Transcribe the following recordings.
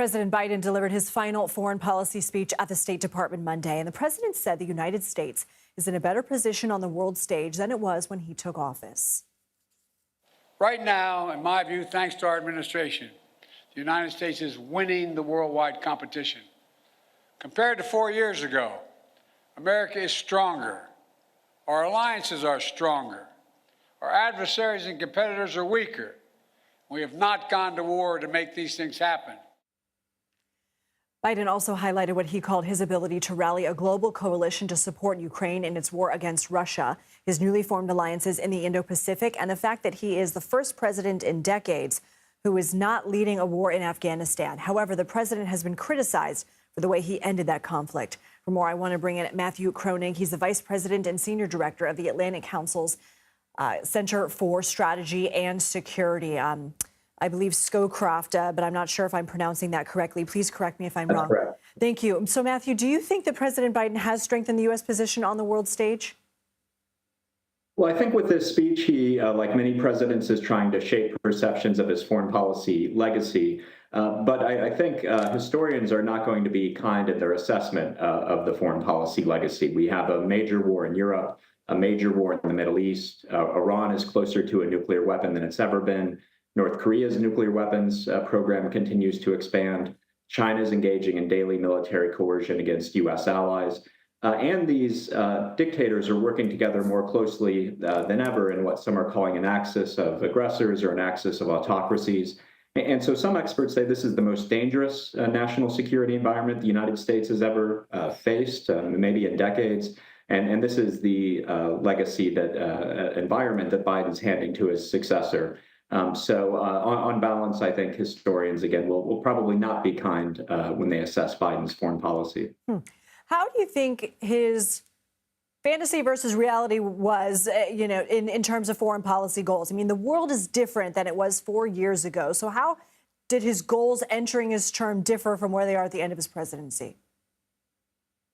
President Biden delivered his final foreign policy speech at the State Department Monday, and the president said the United States is in a better position on the world stage than it was when he took office. Right now, in my view, thanks to our administration, the United States is winning the worldwide competition. Compared to 4 years ago, America is stronger. Our alliances are stronger. Our adversaries and competitors are weaker. We have not gone to war to make these things happen. Biden also highlighted what he called his ability to rally a global coalition to support Ukraine in its war against Russia, his newly formed alliances in the Indo-Pacific, and the fact that he is the first president in decades who is not leading a war in Afghanistan. However, the president has been criticized for the way he ended that conflict. For more, I want to bring in Matthew Kroenig. He's the vice president and senior director of the Atlantic Council's Center for Strategy and Security. I believe Scowcroft, but I'm not sure if I'm pronouncing that correctly. Please correct me if I'm wrong. Correct. Thank you. So, Matthew, do you think that President Biden has strengthened the U.S. position on the world stage? Well, I think with this speech, he, like many presidents, is trying to shape perceptions of his foreign policy legacy. But I think historians are not going to be kind in their assessment of the foreign policy legacy. We have a major war in Europe, a major war in the Middle East. Iran is closer to a nuclear weapon than it's ever been. North Korea's nuclear weapons program continues to expand. China's engaging in daily military coercion against U.S. allies. And these dictators are working together more closely than ever in what some are calling an axis of aggressors or an axis of autocracies. And so some experts say this is the most dangerous national security environment the United States has ever faced, maybe in decades. And this is the legacy, that environment that Biden's handing to his successor. So on balance, I think historians, again, will probably not be kind when they assess Biden's foreign policy. How do you think his fantasy versus reality was, in terms of foreign policy goals? I mean, the world is different than it was 4 years ago. So how did his goals entering his term differ from where they are at the end of his presidency?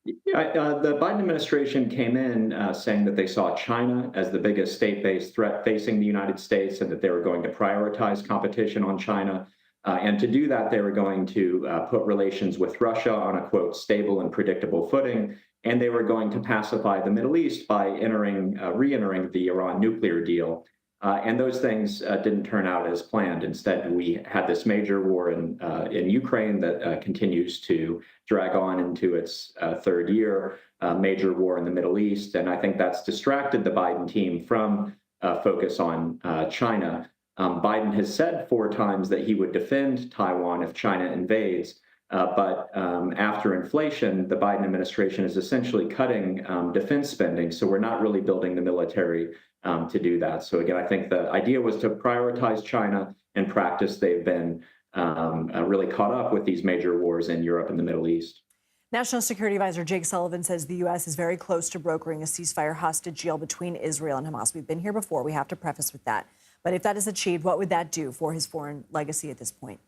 The Biden administration came in saying that they saw China as the biggest state-based threat facing the United States and that they were going to prioritize competition on China. And to do that, they were going to put relations with Russia on a, quote, stable and predictable footing. And they were going to pacify the Middle East by re-entering the Iran nuclear deal. And those things didn't turn out as planned. Instead, we had this major war in Ukraine that continues to drag on into its third year, major war in the Middle East. And I think that's distracted the Biden team from focus on China. Biden has said 4 times that he would defend Taiwan if China invades. But after inflation, the Biden administration is essentially cutting defense spending. So we're not really building the military to do that. So again, I think the idea was to prioritize China. In practice, they've been really caught up with these major wars in Europe and the Middle East. National Security Advisor Jake Sullivan says the U.S. is very close to brokering a ceasefire hostage deal between Israel and Hamas. We've been here before. We have to preface with that. But if that is achieved, what would that do for his foreign legacy at this point?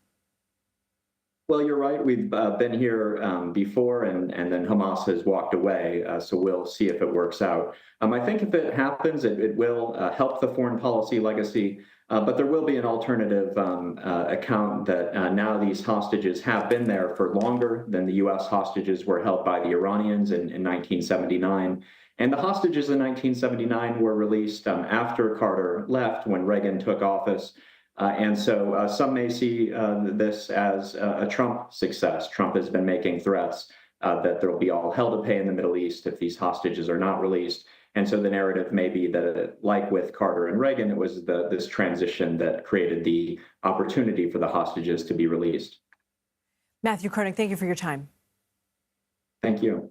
Well, you're right. We've been here before, and then Hamas has walked away. So we'll see if it works out. I think if it happens, it will help the foreign policy legacy. But there will be an alternative account that now these hostages have been there for longer than the U.S. hostages were held by the Iranians in 1979. And the hostages in 1979 were released after Carter left, when Reagan took office. And so some may see this as a Trump success. Trump has been making threats that there will be all hell to pay in the Middle East if these hostages are not released. And so the narrative may be that, like with Carter and Reagan, it was this transition that created the opportunity for the hostages to be released. Matthew Kroenig, thank you for your time. Thank you.